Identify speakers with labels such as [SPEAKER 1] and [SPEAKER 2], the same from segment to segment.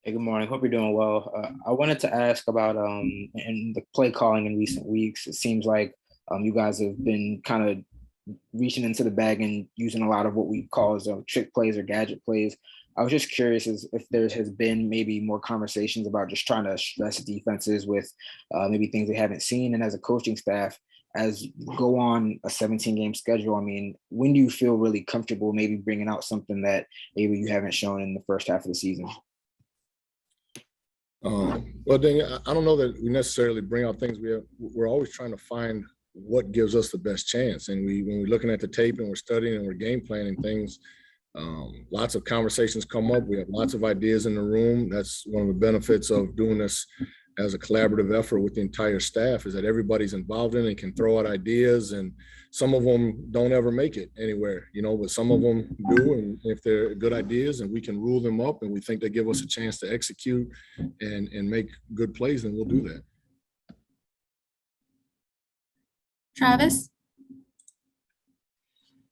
[SPEAKER 1] Hey, good morning. Hope you're doing well. I wanted to ask about in the play calling in recent weeks. It seems like you guys have been kind of reaching into the bag and using a lot of what we call as trick plays or gadget plays. I was just curious as if there has been maybe more conversations about just trying to stress defenses with maybe things they haven't seen. And as a coaching staff, as you go on a 17-game schedule, I mean, when do you feel really comfortable maybe bringing out something that maybe you haven't shown in the first half of the season?
[SPEAKER 2] Well, then I don't know that we necessarily bring out things. We're always trying to find what gives us the best chance. And when we're looking at the tape and we're studying and we're game planning things, lots of conversations come up. We have lots of ideas in the room. That's one of the benefits of doing this as a collaborative effort with the entire staff, is that everybody's involved in it and can throw out ideas, and some of them don't ever make it anywhere, but some of them do. And if they're good ideas and we can rule them up and we think they give us a chance to execute and make good plays, then we'll do that.
[SPEAKER 3] Travis?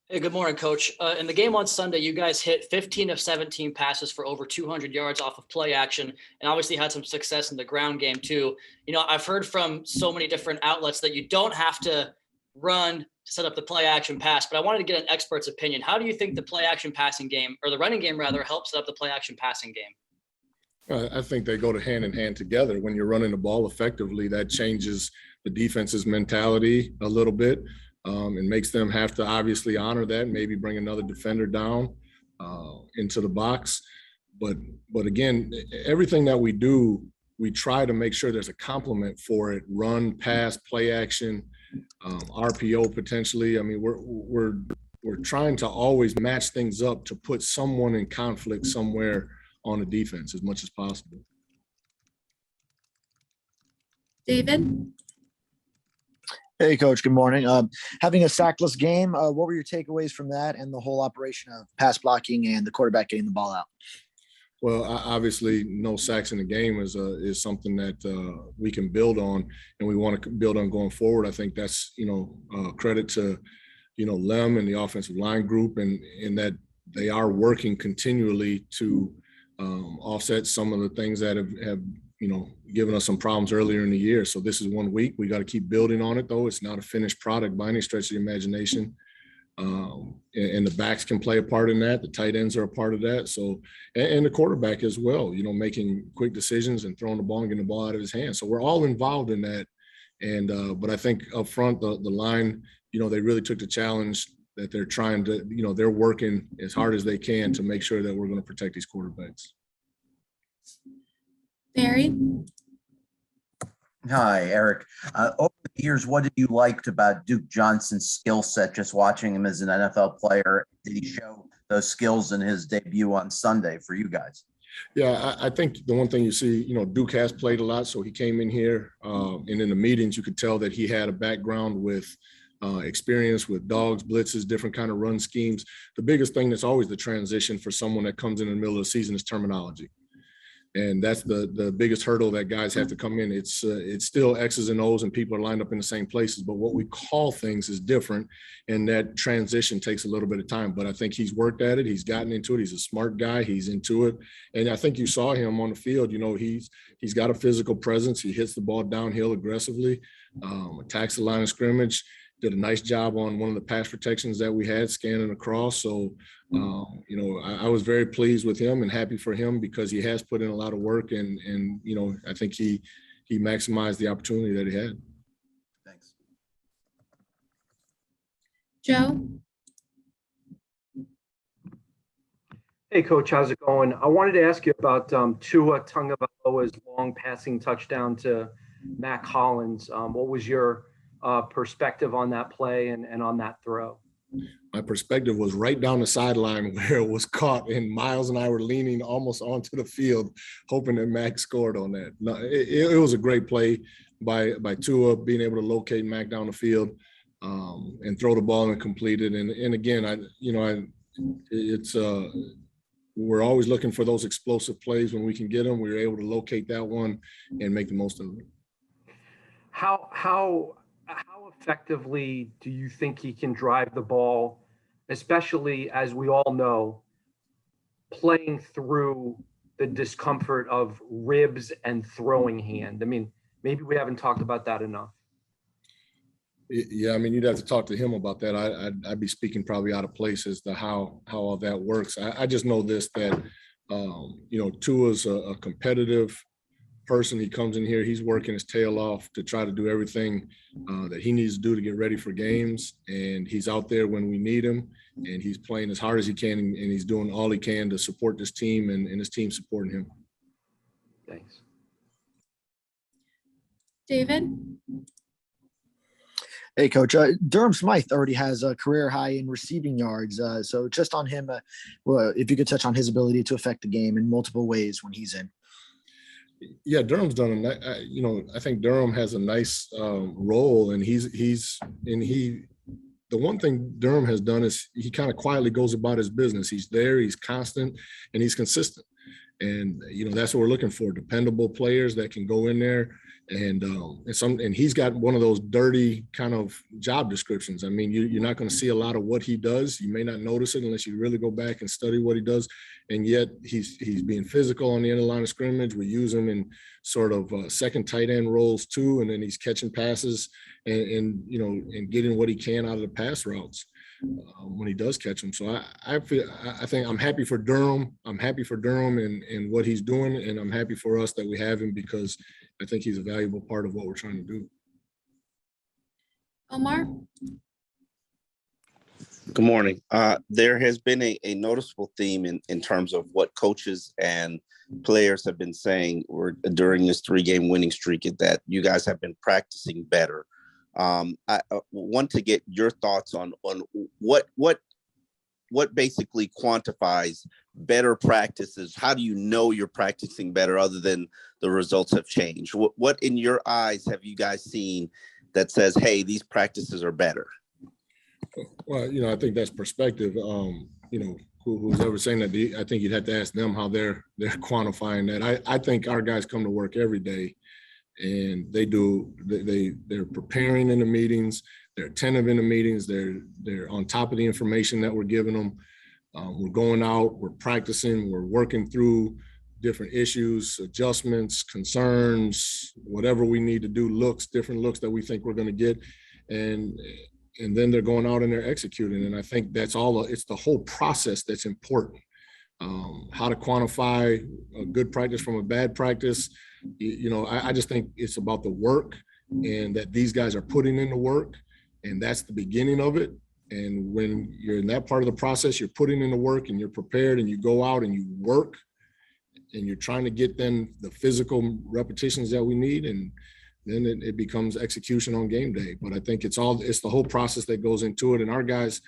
[SPEAKER 4] Hey, good morning, Coach. In the game on Sunday, you guys hit 15 of 17 passes for over 200 yards off of play action, and obviously had some success in the ground game too. I've heard from so many different outlets that you don't have to run to set up the play action pass, but I wanted to get an expert's opinion. How do you think the play action passing game, or the running game rather, helps set up the play action passing game?
[SPEAKER 2] I think they go hand in hand together. When you're running the ball effectively, that changes the defense's mentality a little bit. And makes them have to obviously honor that, maybe bring another defender down into the box. But again, everything that we do, we try to make sure there's a complement for it: run, pass, play action, RPO potentially. I mean, we're trying to always match things up to put someone in conflict somewhere on the defense as much as possible.
[SPEAKER 3] David?
[SPEAKER 5] Hey, Coach. Good morning. Having a sackless game, what were your takeaways from that and the whole operation of pass blocking and the quarterback getting the ball out?
[SPEAKER 2] Well, obviously, no sacks in the game is something that we can build on, and we want to build on going forward. I think that's credit to Lem and the offensive line group, and that they are working continually to offset some of the things that have given us some problems earlier in the year. So this is 1 week. We got to keep building on it, though. It's not a finished product by any stretch of the imagination. And the backs can play a part in that. The tight ends are a part of that. So, and the quarterback as well, making quick decisions and throwing the ball and getting the ball out of his hands. So we're all involved in that. And, but I think up front, the line, they really took the challenge that they're trying to, they're working as hard as they can to make sure that we're going to protect these quarterbacks.
[SPEAKER 3] Barry?
[SPEAKER 6] Hi, Eric. Over the years, what did you like about Duke Johnson's skill set, just watching him as an NFL player? Did he show those skills in his debut on Sunday for you guys?
[SPEAKER 2] Yeah, I think the one thing you see, Duke has played a lot, so he came in here and in the meetings, you could tell that he had a background with experience with dogs, blitzes, different kind of run schemes. The biggest thing that's always the transition for someone that comes in the middle of the season is terminology. And that's the biggest hurdle that guys have to come in. It's still X's and O's and people are lined up in the same places, but what we call things is different. And that transition takes a little bit of time, but I think he's worked at it. He's gotten into it. He's a smart guy. He's into it. And I think you saw him on the field. He's got a physical presence. He hits the ball downhill aggressively, attacks the line of scrimmage. Did a nice job on one of the pass protections that we had scanning across. So, I was very pleased with him and happy for him because he has put in a lot of work and I think he maximized the opportunity that he had.
[SPEAKER 6] Thanks.
[SPEAKER 3] Joe?
[SPEAKER 7] Hey, Coach, how's it going? I wanted to ask you about Tua Tagovailoa's long passing touchdown to Mac Hollins. What was your perspective on that play and on that throw?
[SPEAKER 2] My perspective was right down the sideline where it was caught, and Miles and I were leaning almost onto the field, hoping that Mac scored on that. No, it was a great play by Tua, being able to locate Mac down the field and throw the ball and complete it. And again, we're always looking for those explosive plays when we can get them. We were able to locate that one and make the most of it.
[SPEAKER 7] How effectively do you think he can drive the ball, especially as we all know, playing through the discomfort of ribs and throwing hand? I mean, maybe we haven't talked about that enough.
[SPEAKER 2] Yeah, I mean, you'd have to talk to him about that. I'd be speaking probably out of place as to how all that works. I just know this, that, Tua's a competitive person. He comes in here, he's working his tail off to try to do everything that he needs to do to get ready for games. And he's out there when we need him, and he's playing as hard as he can, and he's doing all he can to support this team and his team supporting him.
[SPEAKER 7] Thanks.
[SPEAKER 3] David?
[SPEAKER 5] Hey, Coach. Durham Smythe already has a career high in receiving yards. So just on him, well, if you could touch on his ability to affect the game in multiple ways when he's in.
[SPEAKER 2] Yeah, Durham's done I think Durham has a nice role, and the one thing Durham has done is he kind of quietly goes about his business. He's there, he's constant, and he's consistent. And that's what we're looking for: dependable players that can go in there and he's got one of those dirty kind of job descriptions. I mean, you're not going to see a lot of what he does. You may not notice it unless you really go back and study what he does. And yet he's being physical on the end of the line of scrimmage. We use him in sort of second tight end roles too, and then he's catching passes and getting what he can out of the pass routes when he does catch them. So I think I'm happy for Durham. I'm happy for Durham and what he's doing, and I'm happy for us that we have him, because I think he's a valuable part of what we're trying to do.
[SPEAKER 3] Omar?
[SPEAKER 8] Good morning. There has been a noticeable theme in terms of what coaches and players have been saying during this 3-game winning streak, that you guys have been practicing better. I want to get your thoughts on what basically quantifies better practices. How do you know you're practicing better other than the results have changed? What in your eyes have you guys seen that says, hey, these practices are better?
[SPEAKER 2] Well, I think that's perspective. Who's ever saying that, I think you'd have to ask them how they're quantifying that. I think our guys come to work every day, and they're preparing in the meetings, they're attentive in the meetings, they're on top of the information that we're giving them. We're going out, we're practicing, we're working through different issues, adjustments, concerns, whatever we need to do, different looks that we think we're going to get. And then they're going out and they're executing. And I think it's the whole process that's important. How to quantify a good practice from a bad practice. I just think it's about the work, and that these guys are putting in the work, and that's the beginning of it. And when you're in that part of the process, you're putting in the work and you're prepared, and you go out and you work, and you're trying to get then the physical repetitions that we need. And then it becomes execution on game day. But I think it's the whole process that goes into it. And our guys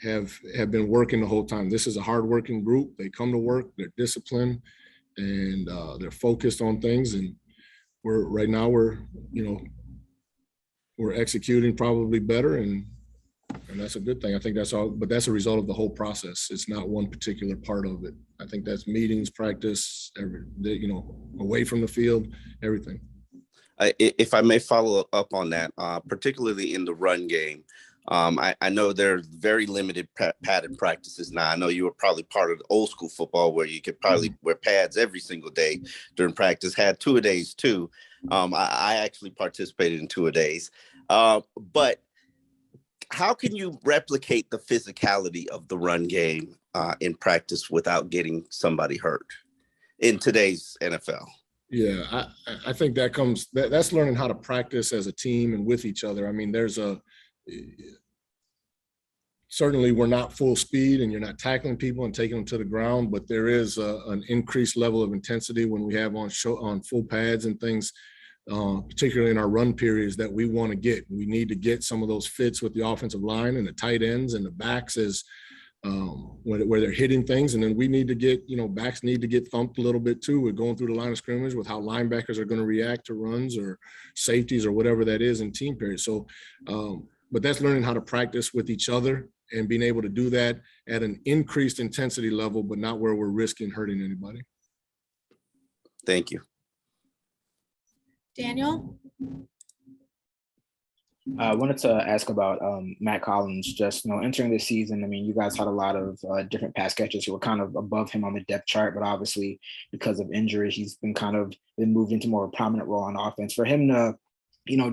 [SPEAKER 2] have been working the whole time. This is a hardworking group. They come to work, they're disciplined, and they're focused on things. And we're executing probably better, and that's a good thing. I think that's all, but that's a result of the whole process. It's not one particular part of it. I think that's meetings, practice, away from the field, everything.
[SPEAKER 8] If I may follow up on that, particularly in the run game, I know there are very limited padded practices now. I know you were probably part of the old school football where you could probably wear pads every single day during practice, had 2-a-days too. I actually participated in 2-a-days. But how can you replicate the physicality of the run game in practice without getting somebody hurt in today's NFL?
[SPEAKER 2] Yeah, I think that's learning how to practice as a team and with each other. I mean, certainly we're not full speed and you're not tackling people and taking them to the ground, but there is an increased level of intensity when we have on full pads and things, particularly in our run periods that we want to get. We need to get some of those fits with the offensive line and the tight ends and the backs where they're hitting things. And then we need to get, backs need to get thumped a little bit too. We're going through the line of scrimmage with how linebackers are going to react to runs or safeties or whatever that is in team periods. So, but that's learning how to practice with each other and being able to do that at an increased intensity level, but not where we're risking hurting anybody.
[SPEAKER 8] Thank you.
[SPEAKER 3] Daniel?
[SPEAKER 1] I wanted to ask about Matt Collins. Just entering this season, I mean, you guys had a lot of different pass catchers who were kind of above him on the depth chart, but obviously because of injury, he's been been moved into more of a prominent role on offense. For him to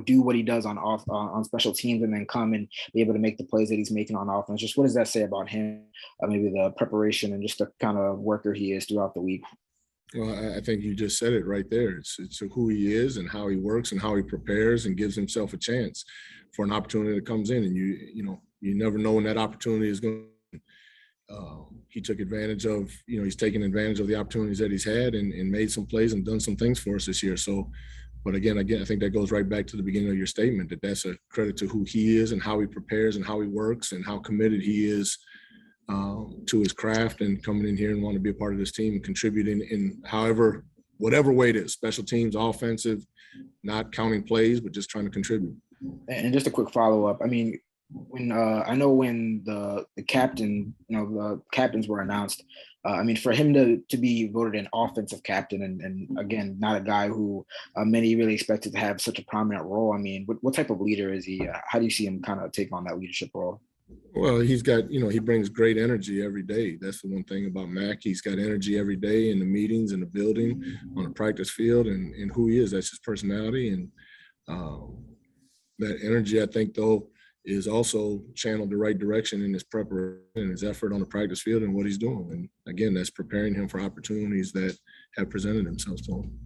[SPEAKER 1] do what he does on special teams and then come and be able to make the plays that he's making on offense. Just what does that say about him? Maybe the preparation and just the kind of worker he is throughout the week.
[SPEAKER 2] Well, I think you just said it right there. It's who he is and how he works and how he prepares and gives himself a chance for an opportunity that comes in. And you never know when that opportunity is going. He took advantage of, he's taken advantage of the opportunities that he's had and made some plays and done some things for us this year. So, but again, I think that goes right back to the beginning of your statement, that's a credit to who he is and how he prepares and how he works and how committed he is to his craft and coming in here and want to be a part of this team and contributing in whatever way it is, special teams, offensive, not counting plays, but just trying to contribute.
[SPEAKER 1] And just a quick follow-up. I mean, when when the captain, the captains were announced, I mean, for him to be voted an offensive captain and again, not a guy who many really expected to have such a prominent role. I mean, what type of leader is he? How do you see him kind of take on that leadership role?
[SPEAKER 2] Well, he's got, he brings great energy every day. That's the one thing about Mac. He's got energy every day in the meetings, in the building, on the practice field, and who he is. That's his personality. And that energy, I think, though, is also channeled the right direction in his preparation and his effort on the practice field and what he's doing. And again, that's preparing him for opportunities that have presented themselves to him.